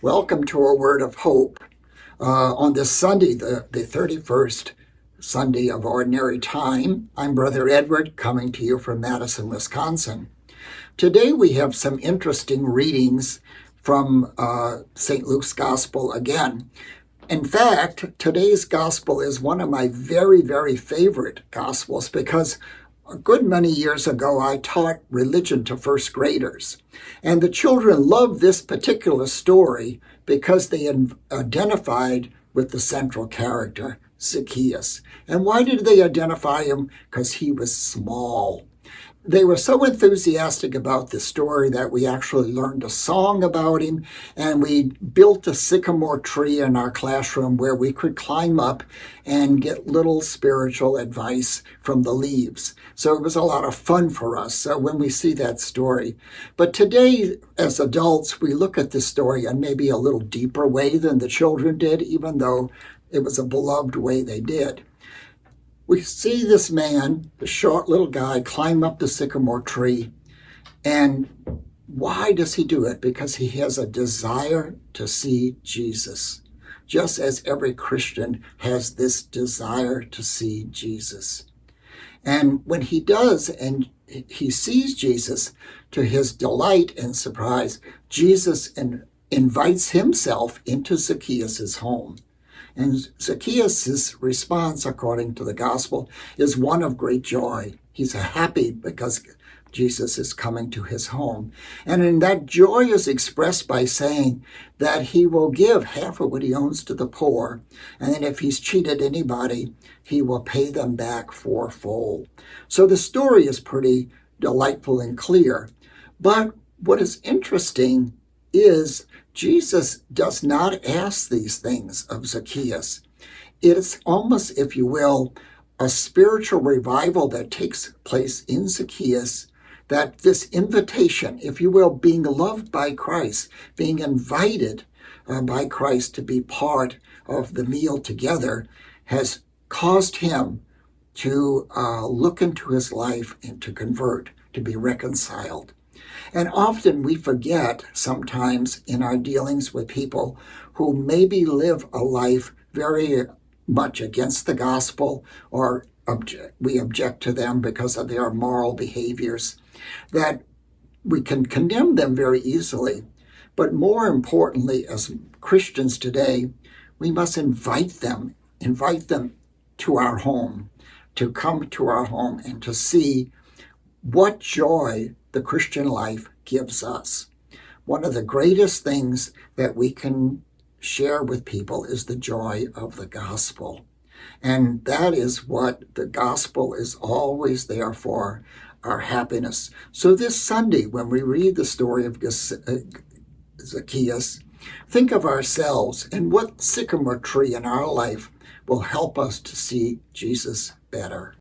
Welcome to a word of hope on this Sunday, the 31st Sunday of Ordinary Time. I'm Brother Edward, coming to you from Madison, Wisconsin. Today we have some interesting readings from St. Luke's Gospel again. In fact, today's Gospel is one of my very, very favorite Gospels because a good many years ago, I taught religion to first graders, and the children loved this particular story because they identified with the central character, Zacchaeus. And why did they identify him? Because he was small. They were so enthusiastic about this story that we actually learned a song about him, and we built a sycamore tree in our classroom where we could climb up and get little spiritual advice from the leaves. So it was a lot of fun for us when we see that story. But today, as adults, we look at this story in maybe a little deeper way than the children did, even though it was a beloved way they did. We see this man, the short little guy, climb up the sycamore tree. And why does he do it? Because he has a desire to see Jesus, just as every Christian has this desire to see Jesus. And when he does, and he sees Jesus, to his delight and surprise, Jesus invites himself into Zacchaeus' home. And Zacchaeus' response, according to the gospel, is one of great joy. He's happy because Jesus is coming to his home. And in that joy is expressed by saying that he will give half of what he owns to the poor. And then if he's cheated anybody, he will pay them back fourfold. So the story is pretty delightful and clear. But what is interesting is Jesus does not ask these things of Zacchaeus. It's almost, if you will, a spiritual revival that takes place in Zacchaeus, that this invitation, if you will, being loved by Christ, being invited by Christ to be part of the meal together, has caused him to look into his life and to convert, to be reconciled. And often we forget sometimes in our dealings with people who maybe live a life very much against the gospel, or we object to them because of their moral behaviors, that we can condemn them very easily. But more importantly, as Christians today, we must invite them to our home, to come to our home and to see what joy the Christian life gives us. One of the greatest things that we can share with people is the joy of the gospel. And that is what the gospel is always there for, our happiness. So this Sunday, when we read the story of Zacchaeus, think of ourselves and what sycamore tree in our life will help us to see Jesus better.